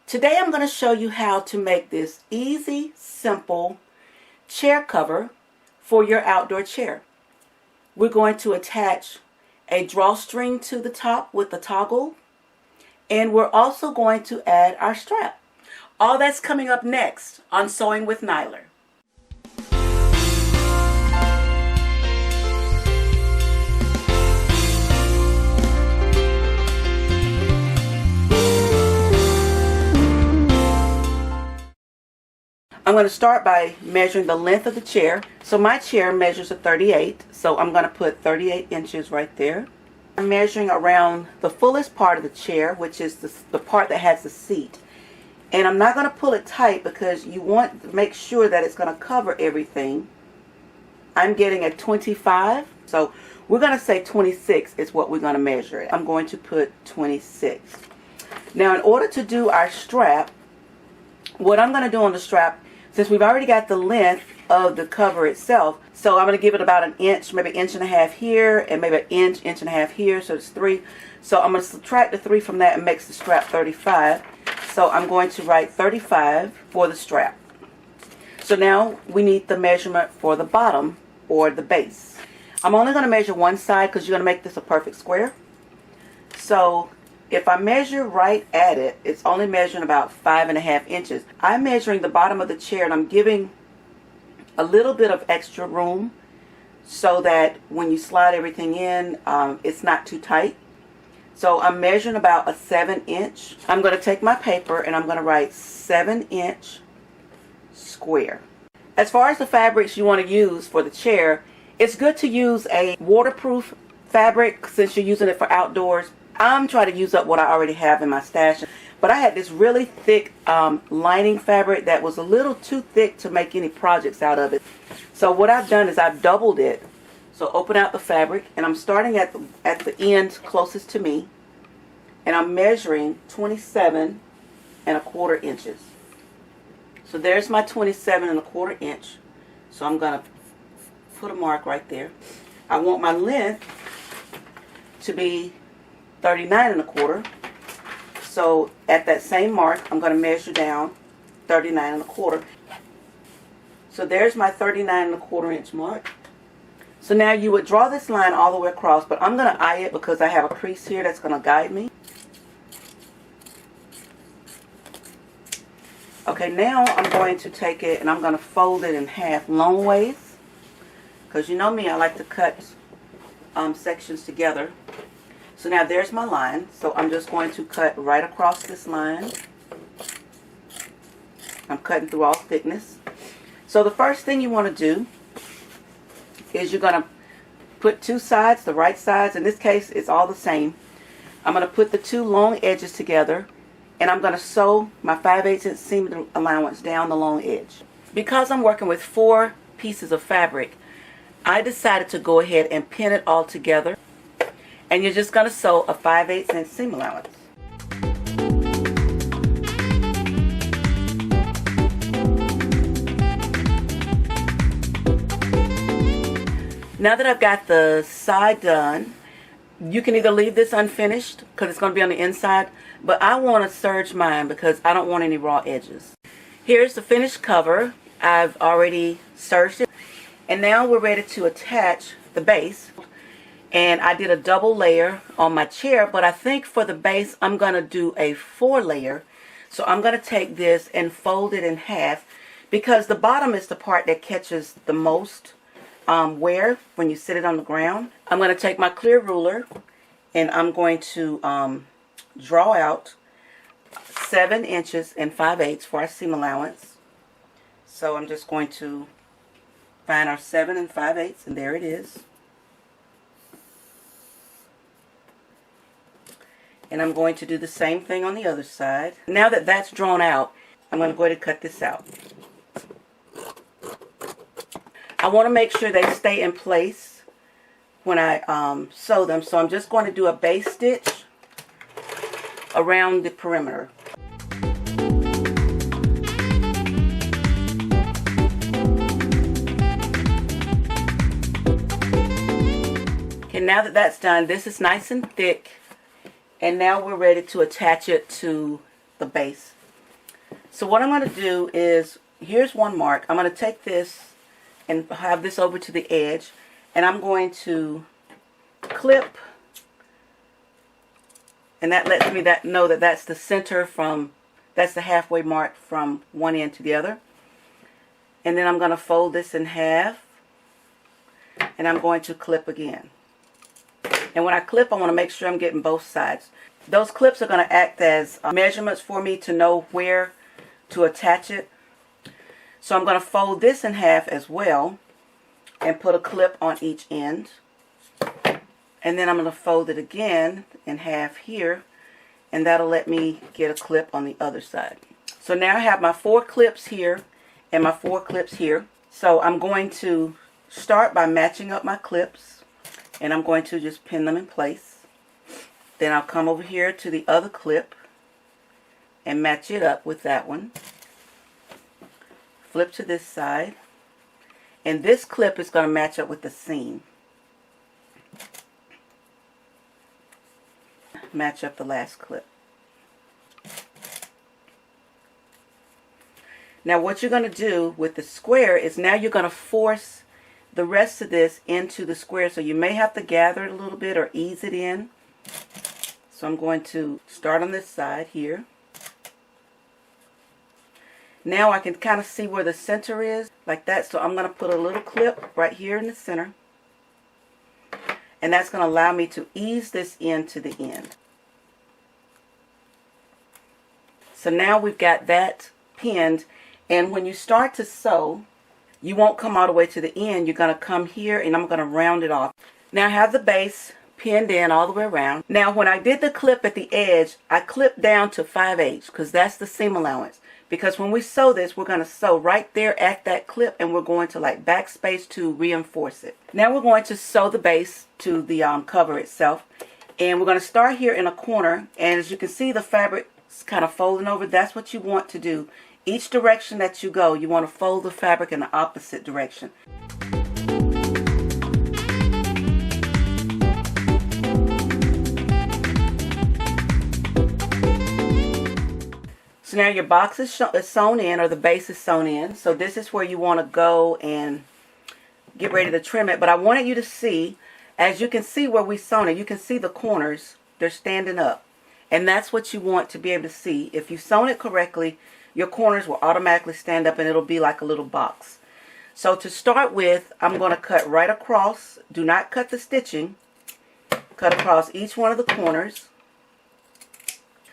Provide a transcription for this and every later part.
Today I'm going to show you how to make this easy, simple chair cover for your outdoor chair. We're going to attach a drawstring to the top with a toggle, and we're also going to add our strap. All that's coming up next on Sewing with Nyler. I'm going to start by measuring the length of the chair. So my chair measures a 38, so I'm going to put 38 inches right there. I'm measuring around the fullest part of the chair, which is the part that has the seat. And I'm not going to pull it tight because you want to make sure that it's going to cover everything. I'm getting a 25, so we're going to say 26 is what we're going to measure it. I'm going to put 26. Now in order to do our strap, what I'm going to do on the strap, since we've already got the length of the cover itself, so I'm going to give it about an inch, maybe an inch and a half here, and maybe an inch, inch and a half here, so it's 3. So I'm going to subtract the 3 from that and makes the strap 35. So I'm going to write 35 for the strap. So now we need the measurement for the bottom or the base. I'm only going to measure one side because you're going to make this a perfect square. So if I measure right at it, it's only measuring about 5.5 inches. I'm measuring the bottom of the chair and I'm giving a little bit of extra room so that when you slide everything in, it's not too tight. So I'm measuring about a 7-inch. I'm going to take my paper and I'm going to write 7-inch square. As far as the fabrics you want to use for the chair, it's good to use a waterproof fabric since you're using it for outdoors. I'm trying to use up what I already have in my stash, but I had this really thick lining fabric that was a little too thick to make any projects out of it. So what I've done is I've doubled it. So open out the fabric, and I'm starting at the end closest to me, and I'm measuring 27.25 inches. So there's my 27.25 inch. So I'm going to put a mark right there. I want my length to be 39.25. So at that same mark, I'm going to measure down 39.25. So there's my 39.25 inch mark. So now you would draw this line all the way across, but I'm going to eye it because I have a crease here that's going to guide me. Okay, now I'm going to take it and I'm going to fold it in half long ways, because you know me, I like to cut sections together. So now there's my line. So I'm just going to cut right across this line. I'm cutting through all thickness. So the first thing you want to do is you're going to put two sides, the right sides. In this case, it's all the same. I'm going to put the two long edges together, and I'm going to sew my 5/8 inch seam allowance down the long edge. Because I'm working with 4 pieces of fabric, I decided to go ahead and pin it all together. And you're just going to sew a 5/8 inch seam allowance. Now that I've got the side done, you can either leave this unfinished because it's going to be on the inside, but I want to serge mine because I don't want any raw edges. Here's the finished cover. I've already serged it. And now we're ready to attach the base. And I did a double layer on my chair, but I think for the base I'm going to do a 4 layer. So I'm going to take this and fold it in half because the bottom is the part that catches the most wear when you sit it on the ground. I'm going to take my clear ruler and I'm going to draw out 7 inches and 5/8 for our seam allowance. So I'm just going to find our 7 5/8, and there it is. And I'm going to do the same thing on the other side. Now that that's drawn out, I'm going to go ahead and cut this out. I want to make sure they stay in place when I sew them. So I'm just going to do a base stitch around the perimeter. Okay, now that that's done, this is nice and thick. And now we're ready to attach it to the base. So what I'm going to do is, here's one mark. I'm going to take this and have this over to the edge, and I'm going to clip, and that lets me know that that's the center from, that's the halfway mark from one end to the other. And then I'm going to fold this in half, and I'm going to clip again. And when I clip, I want to make sure I'm getting both sides. Those clips are going to act as measurements for me to know where to attach it. So I'm going to fold this in half as well and put a clip on each end. And then I'm going to fold it again in half here, and that'll let me get a clip on the other side. So now I have my 4 clips here and my 4 clips here. So I'm going to start by matching up my clips, and I'm going to just pin them in place. Then I'll come over here to the other clip and match it up with that one. Flip to this side, and this clip is going to match up with the seam. Match up the last clip. Now what you're going to do with the square is now you're going to force the rest of this into the square. So you may have to gather it a little bit or ease it in. So I'm going to start on this side here. Now I can kind of see where the center is, like that. So I'm going to put a little clip right here in the center. And that's going to allow me to ease this into the end. So now we've got that pinned. And when you start to sew, you won't come all the way to the end. You're going to come here, and I'm going to round it off. Now I have the base pinned in all the way around. Now when I did the clip at the edge, I clipped down to 5/8 because that's the seam allowance. Because when we sew this, we're going to sew right there at that clip, and we're going to like backspace to reinforce it. Now we're going to sew the base to the cover itself, and we're going to start here in a corner. And as you can see, the fabric is kind of folding over. That's what you want to do. Each direction that you go, you want to fold the fabric in the opposite direction. So now your box is sewn in, or the base is sewn in. So this is where you want to go and get ready to trim it. But I wanted you to see, as you can see where we sewn it, you can see the corners, they're standing up. And that's what you want to be able to see. If you've sewn it correctly, your corners will automatically stand up, and it'll be like a little box. So to start with, I'm going to cut right across. Do not cut the stitching. Cut across each one of the corners.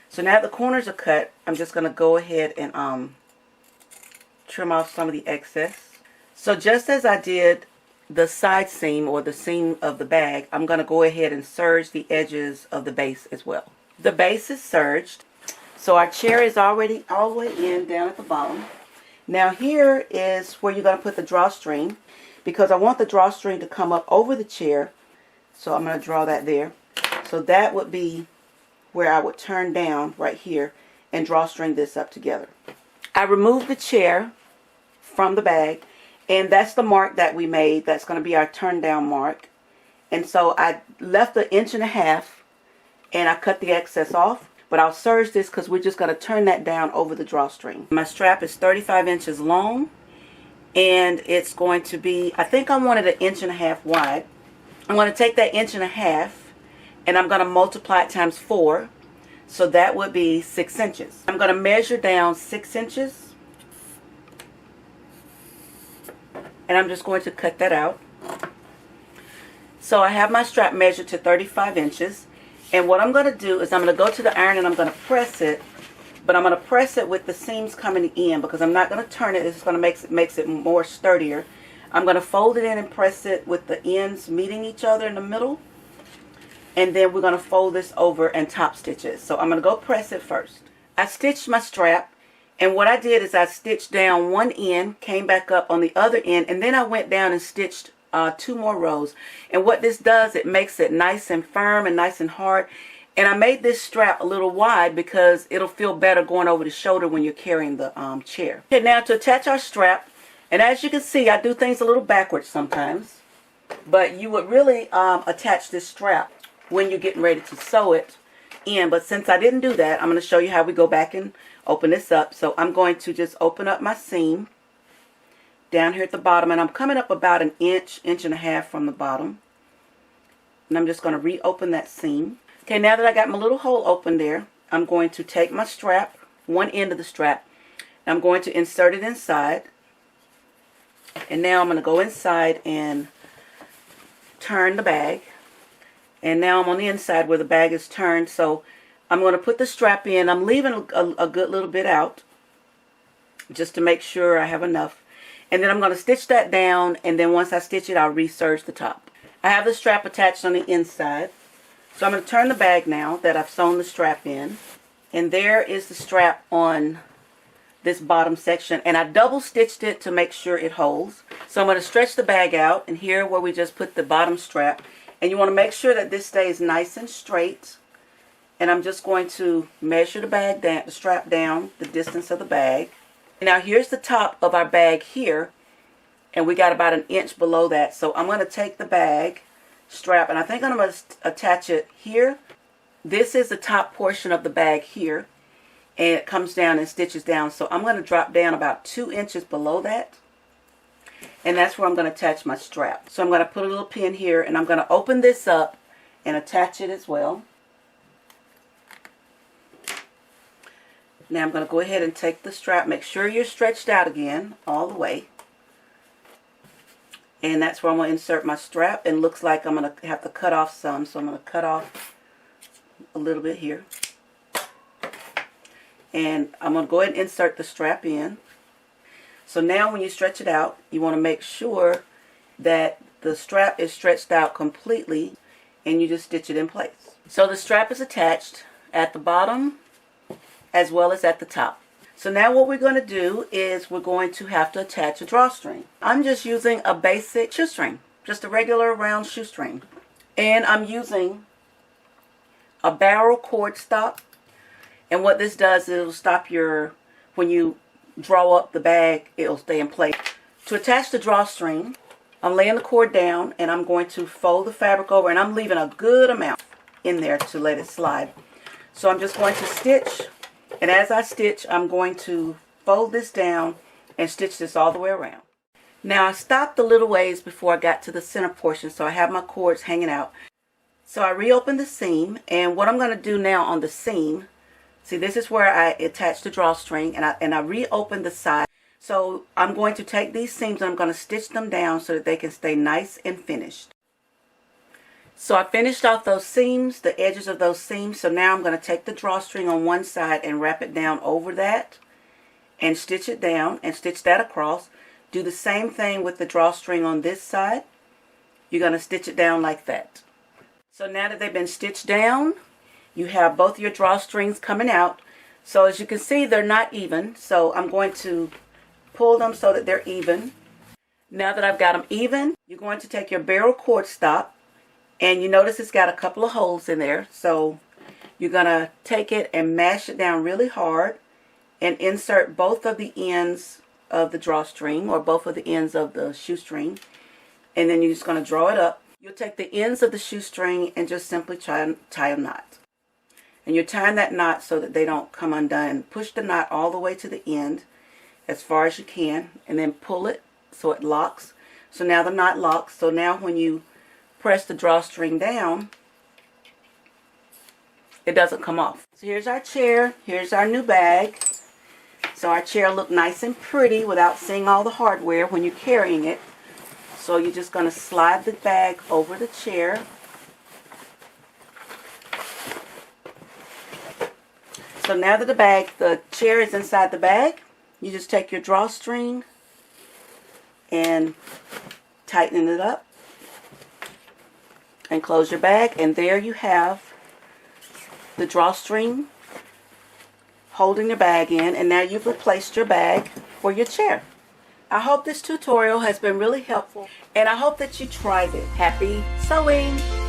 So now the corners are cut, I'm just going to go ahead and trim off some of the excess. So just as I did the side seam, or the seam of the bag, I'm going to go ahead and serge the edges of the base as well. The base is serged. So our chair is already all the way in, down at the bottom. Now here is where you're going to put the drawstring, because I want the drawstring to come up over the chair. So I'm going to draw that there. So that would be where I would turn down right here and drawstring this up together. I removed the chair from the bag, and that's the mark that we made. That's going to be our turn down mark. And so I left 1.5 inches, and I cut the excess off. But I'll serge this because we're just going to turn that down over the drawstring. My strap is 35 inches long, and it's going to be, I think I wanted 1.5 inches wide. I'm going to take that 1.5 inches, and I'm going to multiply it times 4. So that would be 6 inches. I'm going to measure down 6 inches, and I'm just going to cut that out. So I have my strap measured to 35 inches. And what I'm going to do is I'm going to go to the iron, and I'm going to press it. But I'm going to press it with the seams coming in, because I'm not going to turn it. This is going to makes it more sturdier. I'm going to fold it in and press it with the ends meeting each other in the middle. And then we're going to fold this over and top stitch it. So I'm going to go press it first. I stitched my strap. And what I did is I stitched down one end, came back up on the other end, and then I went down and stitched 2 more rows. And what this does, it makes it nice and firm and nice and hard. And I made this strap a little wide because it'll feel better going over the shoulder when you're carrying the chair. Okay, now to attach our strap, and as you can see, I do things a little backwards sometimes, but you would really attach this strap when you're getting ready to sew it in. But since I didn't do that, I'm going to show you how we go back and open this up. So I'm going to just open up my seam down here at the bottom, and I'm coming up about an inch, inch and a half from the bottom. And I'm just going to reopen that seam. Okay, now that I got my little hole open there, I'm going to take my strap, one end of the strap, and I'm going to insert it inside. And now I'm going to go inside and turn the bag. And now I'm on the inside where the bag is turned, so I'm going to put the strap in. I'm leaving a good little bit out just to make sure I have enough. And then I'm going to stitch that down, and then once I stitch it, I'll reserge the top. I have the strap attached on the inside. So I'm going to turn the bag now that I've sewn the strap in. And there is the strap on this bottom section. And I double stitched it to make sure it holds. So I'm going to stretch the bag out, and here where we just put the bottom strap. And you want to make sure that this stays nice and straight. And I'm just going to measure the bag down, the strap down, the distance of the bag. Now here's the top of our bag here, and we got about an inch below that. So I'm going to take the bag strap, and I think I'm going to attach it here. This is the top portion of the bag here, and it comes down and stitches down. So I'm going to drop down about 2 inches below that, and that's where I'm going to attach my strap. So I'm going to put a little pin here, and I'm going to open this up and attach it as well. Now I'm going to go ahead and take the strap. Make sure you're stretched out again all the way. And that's where I'm going to insert my strap. And looks like I'm going to have to cut off some. So I'm going to cut off a little bit here. And I'm going to go ahead and insert the strap in. So now when you stretch it out, you want to make sure that the strap is stretched out completely. And you just stitch it in place. So the strap is attached at the bottom as well as at the top. So now what we're going to do is we're going to have to attach a drawstring. I'm just using a basic shoestring, just a regular round shoestring. And I'm using a barrel cord stop. And what this does is it'll stop when you draw up the bag, it'll stay in place. To attach the drawstring, I'm laying the cord down, and I'm going to fold the fabric over, and I'm leaving a good amount in there to let it slide. So I'm just going to stitch. And as I stitch, I'm going to fold this down and stitch this all the way around. Now I stopped a little ways before I got to the center portion, so I have my cords hanging out. So I reopened the seam, and what I'm going to do now on the seam, see, this is where I attach the drawstring, and I reopened the side. So I'm going to take these seams and I'm going to stitch them down so that they can stay nice and finished. So I finished off those seams, the edges of those seams. So now I'm going to take the drawstring on one side and wrap it down over that and stitch it down and stitch that across. Do the same thing with the drawstring on this side. You're going to stitch it down like that. So now that they've been stitched down, you have both your drawstrings coming out. So as you can see, they're not even. So I'm going to pull them so that they're even. Now that I've got them even, you're going to take your barrel cord stop. And you notice it's got a couple of holes in there. So you're going to take it and mash it down really hard and insert both of the ends of the drawstring, or both of the ends of the shoestring. And then you're just going to draw it up. You'll take the ends of the shoestring and just simply tie a knot. And you're tying that knot so that they don't come undone. Push the knot all the way to the end as far as you can, and then pull it so it locks. So now the knot locks. So now when you press the drawstring down, it doesn't come off. So here's our chair. Here's our new bag. So our chair looked nice and pretty without seeing all the hardware when you're carrying it. So you're just going to slide the bag over the chair. So now that the chair is inside the bag, you just take your drawstring and tighten it up. And close your bag, and there you have the drawstring holding your bag in, and now you've replaced your bag for your chair. I hope this tutorial has been really helpful, and I hope that you tried it. Happy sewing!